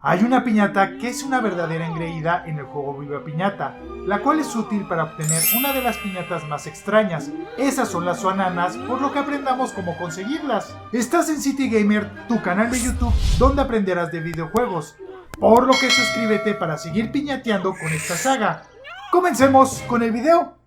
Hay una piñata que es una verdadera engreída en el juego Viva Piñata, la cual es útil para obtener una de las piñatas más extrañas. Esas son las suananas, por lo que aprendamos cómo conseguirlas. Estás en City Gamer, tu canal de YouTube, donde aprenderás de videojuegos. Por lo que suscríbete para seguir piñateando con esta saga. ¡Comencemos con el video!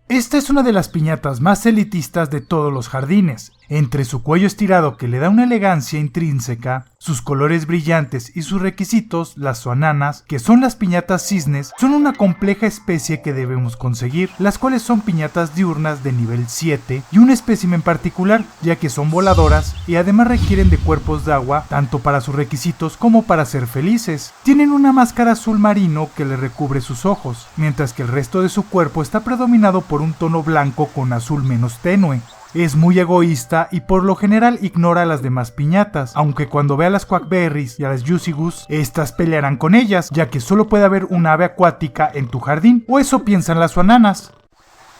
Esta es una de las piñatas más elitistas de todos los jardines. Entre su cuello estirado que le da una elegancia intrínseca, sus colores brillantes y sus requisitos, las suananas, que son las piñatas cisnes, son una compleja especie que debemos conseguir, las cuales son piñatas diurnas de nivel 7 y un espécimen particular, ya que son voladoras y además requieren de cuerpos de agua, tanto para sus requisitos como para ser felices. Tienen una máscara azul marino que le recubre sus ojos, mientras que el resto de su cuerpo está predominado por un tono blanco con azul menos tenue. Es muy egoísta y por lo general ignora a las demás piñatas, aunque cuando ve a las Quackberries y a las Juicy Goose, estas pelearán con ellas, ya que solo puede haber un ave acuática en tu jardín, o eso piensan las suananas.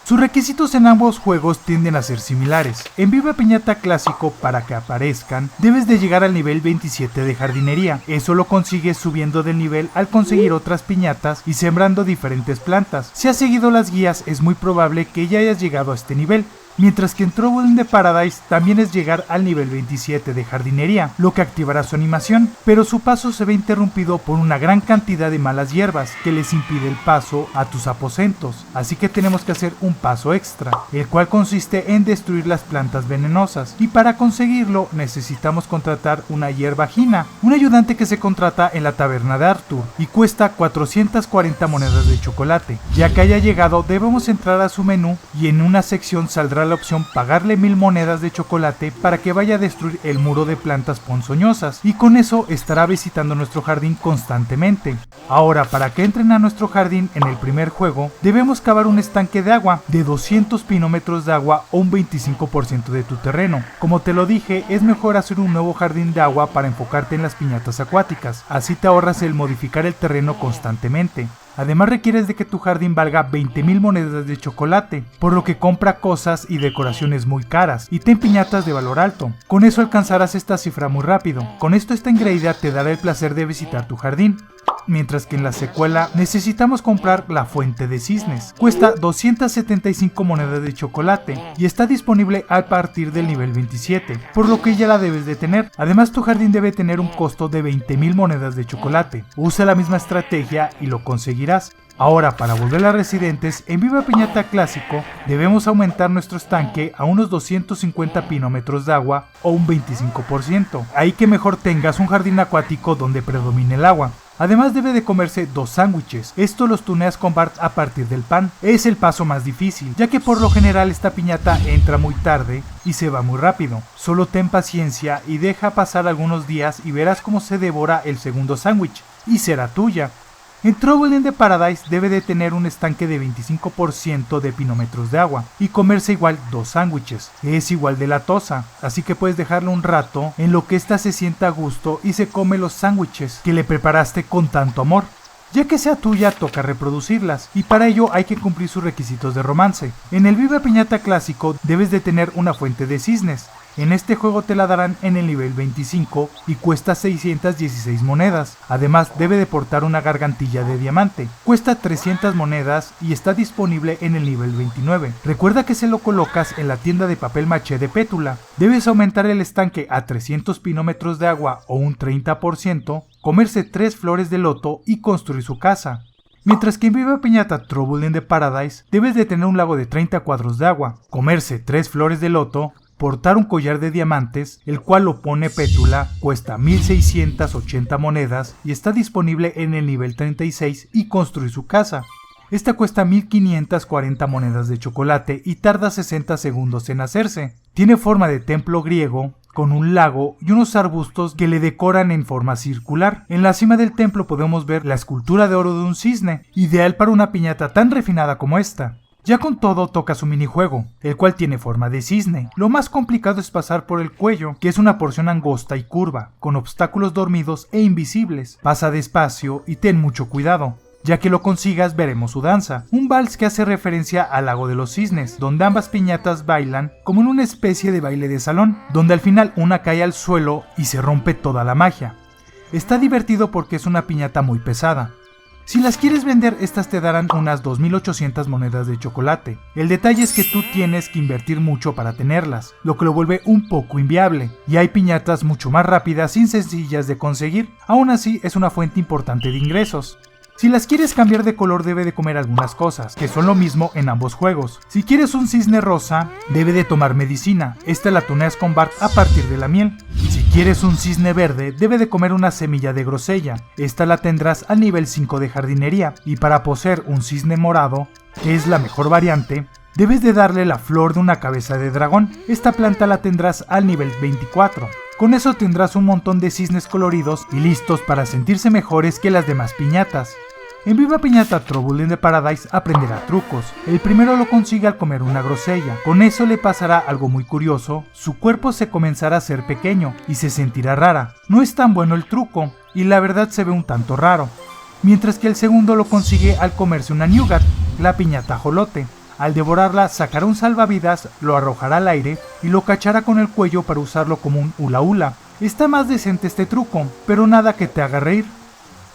Sus requisitos en ambos juegos tienden a ser similares. En Viva Piñata Clásico, para que aparezcan, debes de llegar al nivel 27 de jardinería. Eso lo consigues subiendo del nivel al conseguir otras piñatas y sembrando diferentes plantas. Si has seguido las guías, es muy probable que ya hayas llegado a este nivel. Mientras que en Trouble in the Paradise también es llegar al nivel 27 de jardinería, lo que activará su animación, pero su paso se ve interrumpido por una gran cantidad de malas hierbas que les impide el paso a tus aposentos, así que tenemos que hacer un paso extra, el cual consiste en destruir las plantas venenosas, y para conseguirlo necesitamos contratar una hierbajina, un ayudante que se contrata en la taberna de Arthur, y cuesta 440 monedas de chocolate. Ya que haya llegado debemos entrar a su menú y en una sección saldrá la opción pagarle 1000 monedas de chocolate para que vaya a destruir el muro de plantas ponzoñosas, y con eso estará visitando nuestro jardín constantemente. Ahora, para que entren a nuestro jardín en el primer juego, debemos cavar un estanque de agua de 200 pinómetros de agua o un 25% de tu terreno. Como te lo dije, es mejor hacer un nuevo jardín de agua para enfocarte en las piñatas acuáticas, así te ahorras el modificar el terreno constantemente. Además requieres de que tu jardín valga 20,000 monedas de chocolate, por lo que compra cosas y decoraciones muy caras, y ten piñatas de valor alto. Con eso alcanzarás esta cifra muy rápido. Con esto esta engreída te dará el placer de visitar tu jardín. Mientras que en la secuela necesitamos comprar la fuente de cisnes. Cuesta 275 monedas de chocolate y está disponible a partir del nivel 27, por lo que ya la debes de tener. Además tu jardín debe tener un costo de 20,000 monedas de chocolate. Usa la misma estrategia y lo conseguirás. Ahora, para volver a residentes, en Viva Piñata Clásico debemos aumentar nuestro estanque a unos 250 pinómetros de agua o un 25%. Ahí que mejor tengas un jardín acuático donde predomine el agua. Además debe de comerse 2 sándwiches. Esto los tuneas con Bart a partir del pan. Es el paso más difícil, ya que por lo general esta piñata entra muy tarde y se va muy rápido. Solo ten paciencia y deja pasar algunos días y verás cómo se devora el segundo sándwich y será tuya. En Trouble in the Paradise debe de tener un estanque de 25% de pinómetros de agua y comerse igual 2 sándwiches. Es igual de latosa, así que puedes dejarlo un rato en lo que ésta se sienta a gusto y se come los sándwiches que le preparaste con tanto amor. Ya que sea tuya, toca reproducirlas, y para ello hay que cumplir sus requisitos de romance. En el Viva Piñata Clásico debes de tener una fuente de cisnes. En este juego te la darán en el nivel 25 y cuesta 616 monedas. Además debe de portar una gargantilla de diamante. Cuesta 300 monedas y está disponible en el nivel 29. Recuerda que se lo colocas en la tienda de papel maché de Pétula. Debes aumentar el estanque a 300 pinómetros de agua o un 30%, comerse 3 flores de loto y construir su casa. Mientras que en Viva Piñata Trouble in the Paradise debes de tener un lago de 30 cuadros de agua, comerse 3 flores de loto, portar un collar de diamantes, el cual lo pone Pétula, cuesta 1680 monedas y está disponible en el nivel 36 y construir su casa. Esta cuesta 1540 monedas de chocolate y tarda 60 segundos en hacerse. Tiene forma de templo griego, con un lago y unos arbustos que le decoran en forma circular. En la cima del templo podemos ver la escultura de oro de un cisne, ideal para una piñata tan refinada como esta. Ya con todo toca su minijuego, el cual tiene forma de cisne. Lo más complicado es pasar por el cuello, que es una porción angosta y curva, con obstáculos dormidos e invisibles. Pasa despacio y ten mucho cuidado. Ya que lo consigas veremos su danza, un vals que hace referencia al lago de los cisnes, donde ambas piñatas bailan como en una especie de baile de salón, donde al final una cae al suelo y se rompe toda la magia. Está divertido porque es una piñata muy pesada. Si las quieres vender, estas te darán unas 2.800 monedas de chocolate. El detalle es que tú tienes que invertir mucho para tenerlas, lo que lo vuelve un poco inviable, y hay piñatas mucho más rápidas y sencillas de conseguir. Aún así, es una fuente importante de ingresos. Si las quieres cambiar de color, debe de comer algunas cosas, que son lo mismo en ambos juegos. Si quieres un cisne rosa, debe de tomar medicina. Esta la tuneas con Bart a partir de la miel. Si quieres un cisne verde, debe de comer una semilla de grosella. Esta la tendrás al nivel 5 de jardinería. Y para poseer un cisne morado, que es la mejor variante, debes de darle la flor de una cabeza de dragón. Esta planta la tendrás al nivel 24. Con eso tendrás un montón de cisnes coloridos y listos para sentirse mejores que las demás piñatas. En Viva Piñata Trouble in the Paradise aprenderá trucos. El primero lo consigue al comer una grosella. Con eso le pasará algo muy curioso. Su cuerpo se comenzará a hacer pequeño y se sentirá rara. No es tan bueno el truco y la verdad se ve un tanto raro. Mientras que el segundo lo consigue al comerse una nougat, la piñata ajolote. Al devorarla sacará un salvavidas, lo arrojará al aire y lo cachará con el cuello para usarlo como un hula hula. Está más decente este truco, pero nada que te haga reír.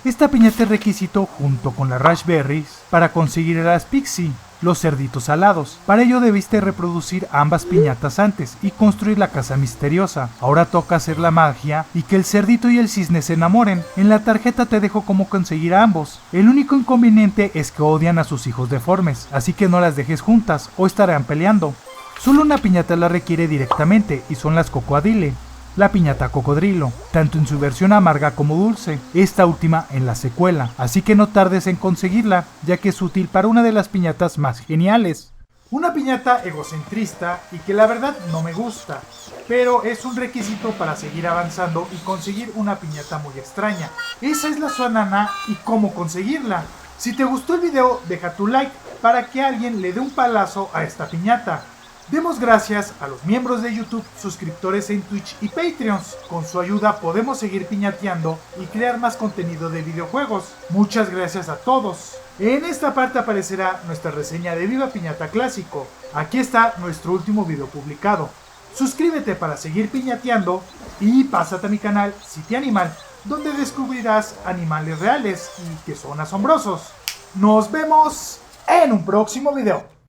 Esta piñata es requisito junto con las raspberries para conseguir a las pixie, los cerditos alados. Para ello debiste reproducir ambas piñatas antes y construir la casa misteriosa. Ahora toca hacer la magia y que el cerdito y el cisne se enamoren. En la tarjeta te dejo cómo conseguir a ambos. El único inconveniente es que odian a sus hijos deformes, así que no las dejes juntas o estarán peleando. Solo una piñata la requiere directamente y son las Cocoadile. La piñata cocodrilo, tanto en su versión amarga como dulce, esta última en la secuela, así que no tardes en conseguirla, ya que es útil para una de las piñatas más geniales. Una piñata egocentrista y que la verdad no me gusta, pero es un requisito para seguir avanzando y conseguir una piñata muy extraña. Esa es la Suanana y cómo conseguirla. Si te gustó el video, deja tu like para que alguien le dé un palazo a esta piñata. Demos gracias a los miembros de YouTube, suscriptores en Twitch y Patreons. Con su ayuda podemos seguir piñateando y crear más contenido de videojuegos. Muchas gracias a todos. En esta parte aparecerá nuestra reseña de Viva Piñata Clásico. Aquí está nuestro último video publicado. Suscríbete para seguir piñateando y pásate a mi canal City Animal, donde descubrirás animales reales y que son asombrosos. Nos vemos en un próximo video.